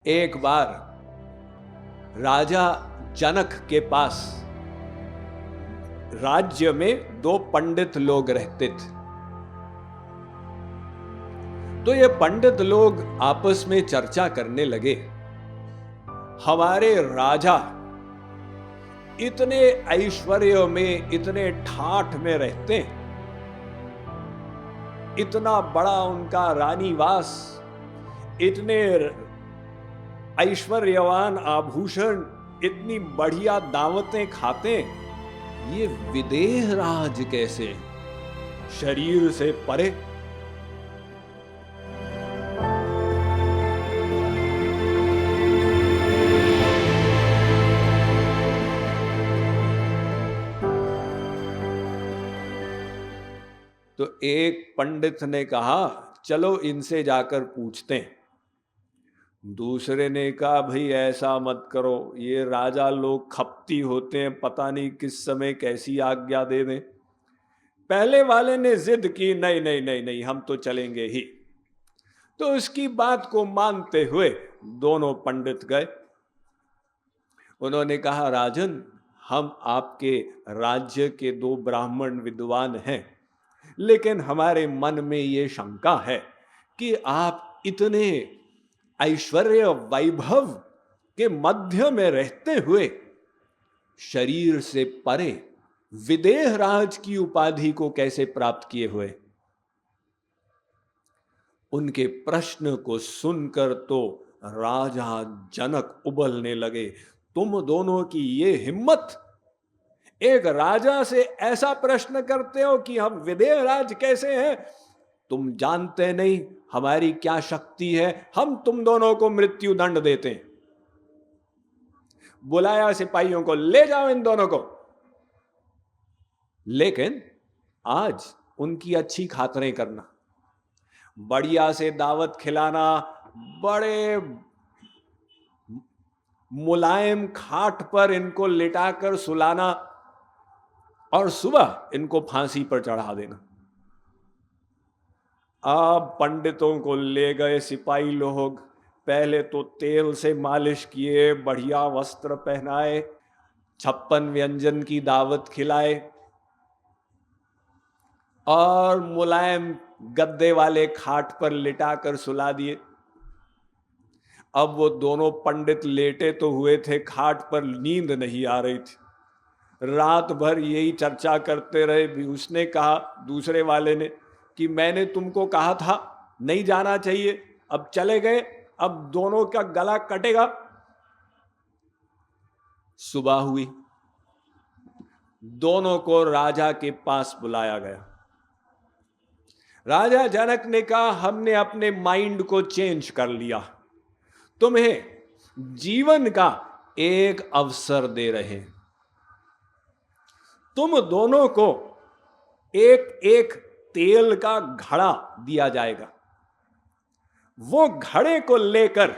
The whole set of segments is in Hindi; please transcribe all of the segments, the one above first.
एक बार राजा जनक के पास राज्य में दो पंडित लोग रहते थे। तो ये पंडित लोग आपस में चर्चा करने लगे, हमारे राजा इतने ऐश्वर्य में, इतने ठाठ में रहते हैं, इतना बड़ा उनका रानीवास, इतने ऐश्वर्यवान आभूषण, इतनी बढ़िया दावतें खाते, ये विदेह राज कैसे शरीर से परे? तो एक पंडित ने कहा, चलो इनसे जाकर पूछते हैं। दूसरे ने कहा, भाई ऐसा मत करो, ये राजा लोग खपती होते हैं, पता नहीं किस समय कैसी आज्ञा दे दें। पहले वाले ने जिद की, नहीं नहीं नहीं नहीं, हम तो चलेंगे ही। तो उसकी बात को मानते हुए दोनों पंडित गए। उन्होंने कहा, राजन, हम आपके राज्य के दो ब्राह्मण विद्वान हैं, लेकिन हमारे मन में ये शंका है कि आप इतने ऐश्वर्य वैभव के मध्य में रहते हुए शरीर से परे विदेह राज की उपाधि को कैसे प्राप्त किए हुए? उनके प्रश्न को सुनकर तो राजा जनक उबलने लगे। तुम दोनों की ये हिम्मत, एक राजा से ऐसा प्रश्न करते हो कि हम विदेह राज कैसे हैं? तुम जानते नहीं हमारी क्या शक्ति है, हम तुम दोनों को मृत्यु दंड देते हैं। बुलाया सिपाहियों को, ले जाओ इन दोनों को। लेकिन आज उनकी अच्छी खातरें करना, बढ़िया से दावत खिलाना, बड़े मुलायम खाट पर इनको लिटाकर सुलाना और सुबह इनको फांसी पर चढ़ा देना। अब पंडितों को ले गए सिपाही लोग, पहले तो तेल से मालिश किए, बढ़िया वस्त्र पहनाए, 56 व्यंजन की दावत खिलाए और मुलायम गद्दे वाले खाट पर लिटाकर सुला दिए। अब वो दोनों पंडित लेटे तो हुए थे खाट पर, नींद नहीं आ रही थी। रात भर यही चर्चा करते रहे। उसने कहा, दूसरे वाले ने, कि मैंने तुमको कहा था नहीं जाना चाहिए, अब चले गए, अब दोनों का गला कटेगा। सुबह हुई, दोनों को राजा के पास बुलाया गया। राजा जनक ने कहा, हमने अपने माइंड को चेंज कर लिया, तुम्हें जीवन का एक अवसर दे रहे हैं। तुम दोनों को एक एक तेल का घड़ा दिया जाएगा, वो घड़े को लेकर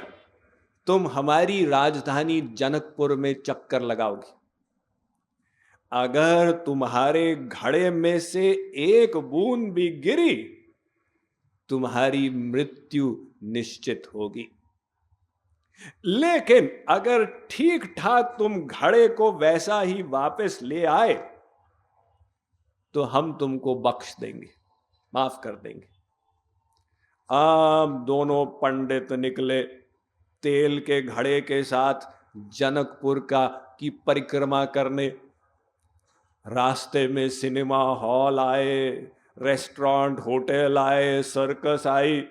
तुम हमारी राजधानी जनकपुर में चक्कर लगाओगे। अगर तुम्हारे घड़े में से एक बूंद भी गिरी, तुम्हारी मृत्यु निश्चित होगी। लेकिन अगर ठीक ठाक तुम घड़े को वैसा ही वापस ले आए, तो हम तुमको बख्श देंगे, माफ कर देंगे। अब दोनों पंडित निकले तेल के घड़े के साथ जनकपुर की परिक्रमा करने। रास्ते में सिनेमा हॉल आए, रेस्टोरेंट, होटल आए, सर्कस आई,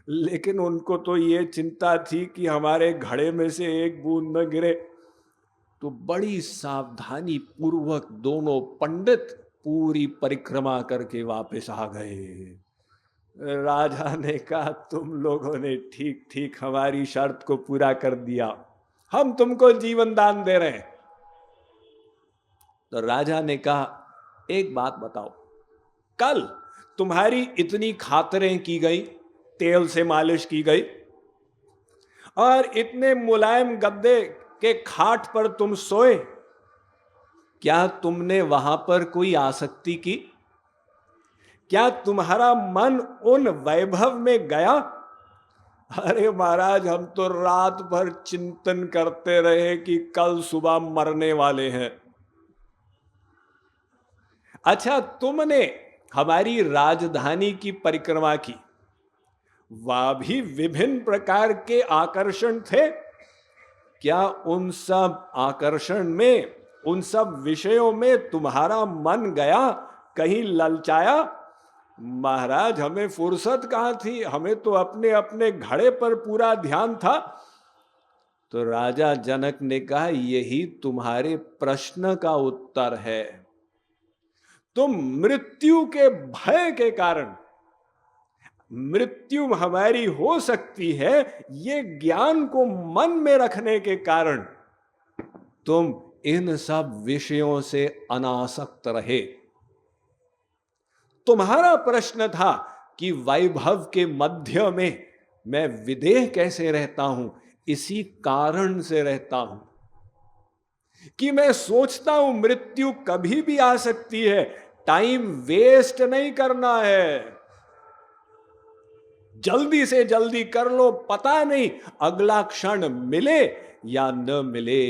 लेकिन उनको तो ये चिंता थी कि हमारे घड़े में से एक बूंद न गिरे। तो बड़ी सावधानी पूर्वक दोनों पंडित पूरी परिक्रमा करके वापस आ गए। राजा ने कहा, तुम लोगों ने ठीक ठीक हमारी शर्त को पूरा कर दिया, हम तुमको जीवन दान दे रहे हैं। तो राजा ने कहा, एक बात बताओ, कल तुम्हारी इतनी खातरें की गई, तेल से मालिश की गई, और इतने मुलायम गद्दे के खाट पर तुम सोए, क्या तुमने वहां पर कोई आसक्ति की? क्या तुम्हारा मन उन वैभव में गया? अरे महाराज, हम तो रात भर चिंतन करते रहे कि कल सुबह मरने वाले हैं। अच्छा, तुमने हमारी राजधानी की परिक्रमा की, वह भी विभिन्न प्रकार के आकर्षण थे। क्या उन सब आकर्षण में, उन सब विषयों में तुम्हारा मन गया, कहीं ललचाया? महाराज, हमें फुर्सत कहाँ थी, हमें तो अपने अपने घड़े पर पूरा ध्यान था। तो राजा जनक ने कहा, यही तुम्हारे प्रश्न का उत्तर है। तुम मृत्यु के भय के कारण, मृत्यु हमारी हो सकती है, ये ज्ञान को मन में रखने के कारण तुम इन सब विषयों से अनासक्त रहे। तुम्हारा प्रश्न था कि वैभव के मध्य में मैं विदेह कैसे रहता हूं। इसी कारण से रहता हूं कि मैं सोचता हूं मृत्यु कभी भी आ सकती है, टाइम वेस्ट नहीं करना है, जल्दी से जल्दी कर लो, पता नहीं अगला क्षण मिले या न मिले।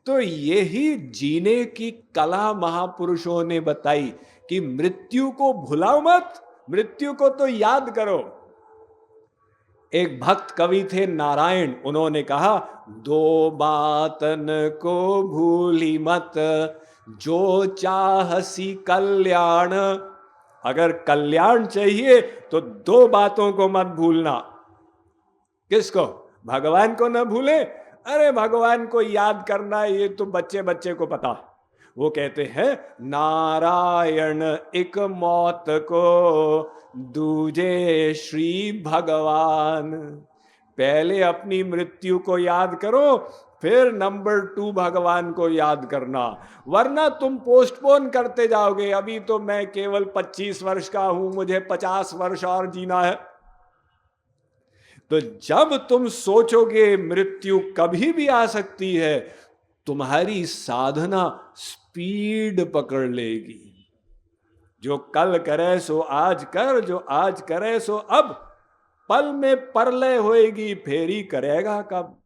तो यही जीने की कला महापुरुषों ने बताई कि मृत्यु को भुलाओ मत, मृत्यु को तो याद करो। एक भक्त कवि थे नारायण, उन्होंने कहा, दो बातन को भूली मत, जो चाहसी कल्याण। अगर कल्याण चाहिए तो दो बातों को मत भूलना। किसको? भगवान को न भूले। अरे भगवान को याद करना ये तो बच्चे बच्चे को पता। वो कहते हैं, नारायण एक मौत को, दूजे श्री भगवान। पहले अपनी मृत्यु को याद करो, फिर नंबर 2 भगवान को याद करना, वरना तुम पोस्टपोन करते जाओगे। अभी तो मैं केवल 25 वर्ष का हूं, मुझे 50 वर्ष और जीना है। तो जब तुम सोचोगे मृत्यु कभी भी आ सकती है, तुम्हारी साधना स्पीड पकड़ लेगी। जो कल करे सो आज कर, जो आज करे सो अब, पल में परलय होएगी, फेरी करेगा कब।